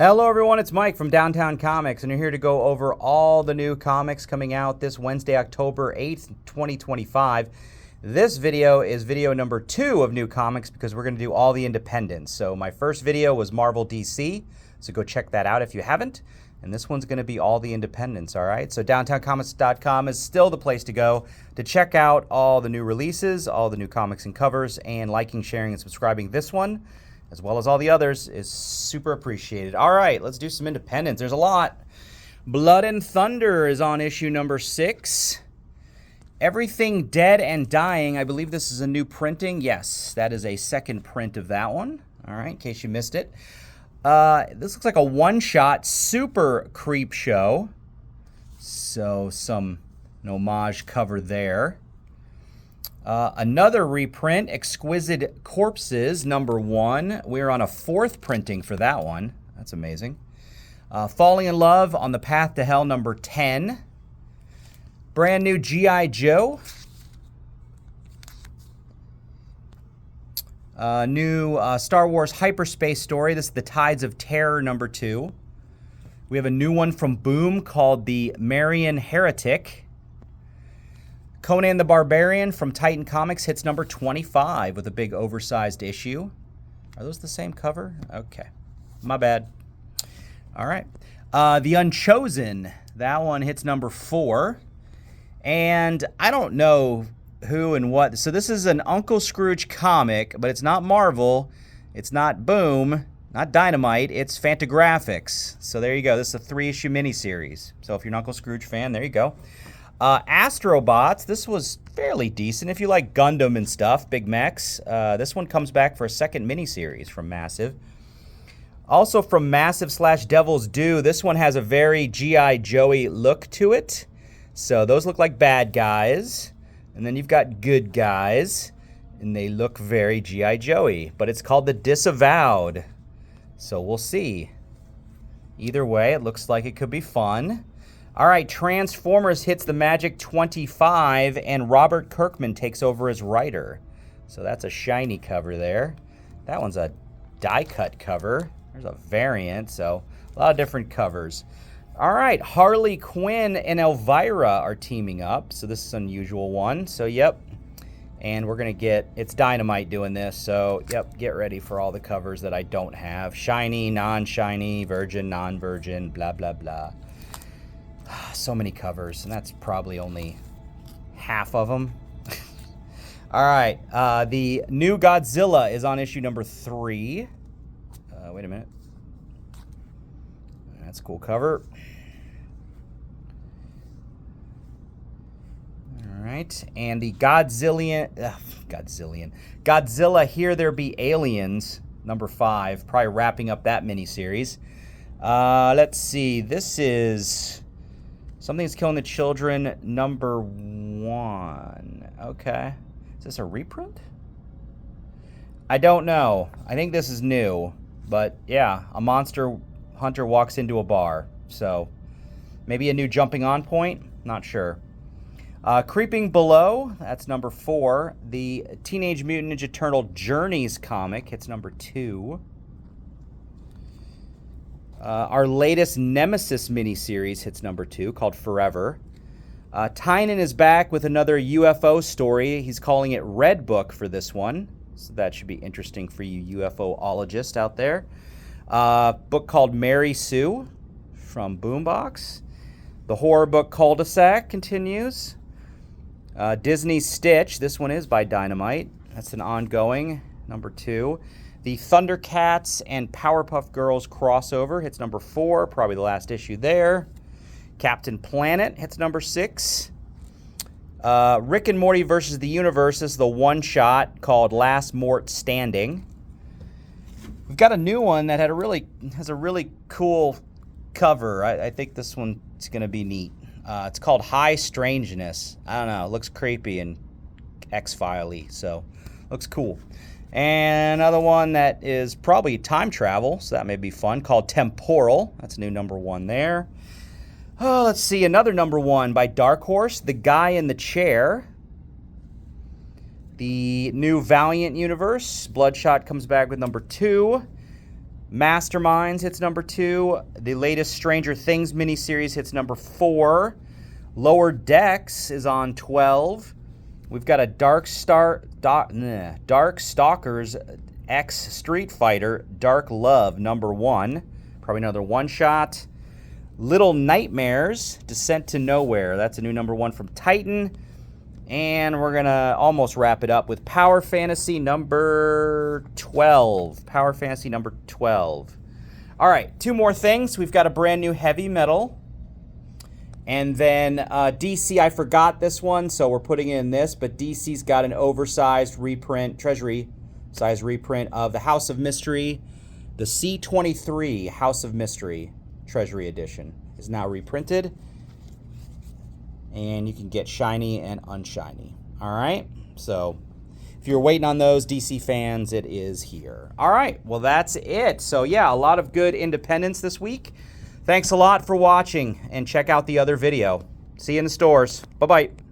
Hello everyone, it's Mike from Downtown Comics, and you're here to go over all the new comics coming out this Wednesday, October 8th, 2025. This video is video number 2 of new comics because we're going to do all the independents. So my first video was Marvel DC, so go check that out if you haven't. And this one's going to be all the independents, all right? So downtowncomics.com is still the place to go to check out all the new releases, all the new comics and covers, and liking, sharing, and subscribing this one, as well as all the others, is super appreciated. All right, let's do some independents. There's a lot. Blood and Thunder is on issue number 6. Everything Dead and Dying, I believe this is a new printing. Yes, that is a second print of that one. All right, in case you missed it. This looks like a one-shot super creep show. So an homage cover there. Another reprint, Exquisite Corpses, number 1. We're on a 4th printing for that one. That's amazing. Falling in Love on the Path to Hell, number 10. Brand new G.I. Joe. New Star Wars Hyperspace Story. This is The Tides of Terror, number 2. We have a new one from Boom called The Marian Heretic. Conan the Barbarian from Titan Comics hits number 25 with a big oversized issue. Are those the same cover? Okay. My bad. All right. The Unchosen. That one hits number 4. And I don't know who and what. So this is an Uncle Scrooge comic, but it's not Marvel. It's not Boom. Not Dynamite. It's Fantagraphics. So there you go. This is a 3-issue miniseries. So if you're an Uncle Scrooge fan, there you go. Astrobots, this was fairly decent. If you like Gundam and stuff, big mechs, this one comes back for a second miniseries from Massive. Also from Massive/Devil's Due, this one has a very G.I. Joey look to it. So those look like bad guys. And then you've got good guys, and they look very G.I. Joey. But it's called The Disavowed. So we'll see. Either way, it looks like it could be fun. All right, Transformers hits the Magic 25, and Robert Kirkman takes over as writer. So that's a shiny cover there. That one's a die-cut cover. There's a variant, so a lot of different covers. All right, Harley Quinn and Elvira are teaming up, so this is an unusual one. So, yep, and we're going to it's Dynamite doing this, so, yep, get ready for all the covers that I don't have. Shiny, non-shiny, virgin, non-virgin, blah, blah, blah. So many covers, and that's probably only half of them. All right, the new Godzilla is on issue number 3. Wait a minute. That's a cool cover. All right, and the Godzilla, Here There Be Aliens, number 5, probably wrapping up that miniseries. Let's see, this is Something's Killing the Children, number 1. Okay. Is this a reprint? I don't know. I think this is new. But, yeah, a monster hunter walks into a bar. So, maybe a new jumping on point? Not sure. Creeping Below, that's number 4. The Teenage Mutant Ninja Turtle Journeys comic hits number 2. Our latest Nemesis miniseries hits number 2, called Forever. Tynan is back with another UFO story. He's calling it Red Book for this one. So that should be interesting for you UFO-ologists out there. Book called Mary Sue from Boombox. The horror book Cul-de-sac continues. Disney's Stitch. This one is by Dynamite. That's an ongoing, number 2. The Thundercats and Powerpuff Girls crossover hits number 4, probably the last issue there. Captain Planet hits number 6. Rick and Morty versus the Universe is the one-shot called Last Mort Standing. We've got a new one that has a really cool cover. I think this one's going to be neat. It's called High Strangeness. I don't know. It looks creepy and X-File-y, so looks cool. And another one that is probably time travel, so that may be fun, called Temporal. That's new number 1 there. Oh, let's see, another number 1 by Dark Horse, The Guy in the Chair. The new Valiant universe, Bloodshot comes back with number 2. Masterminds hits number 2. The latest Stranger Things miniseries hits number 4. Lower Decks is on 12. We've got a Dark Stalkers X Street Fighter Dark Love number 1. Probably another one-shot. Little Nightmares Descent to Nowhere. That's a new number 1 from Titan. And we're going to almost wrap it up with Power Fantasy number 12. Power Fantasy number 12. All right, 2 more things. We've got a brand new Heavy Metal. And then DC, I forgot this one, so we're putting in this. But DC's got an oversized reprint, Treasury size reprint of the House of Mystery. The C23 House of Mystery Treasury Edition is now reprinted. And you can get shiny and unshiny. All right? So if you're waiting on those, DC fans, it is here. All right. Well, that's it. So, yeah, a lot of good independence this week. Thanks a lot for watching, and check out the other video. See you in the stores. Bye-bye.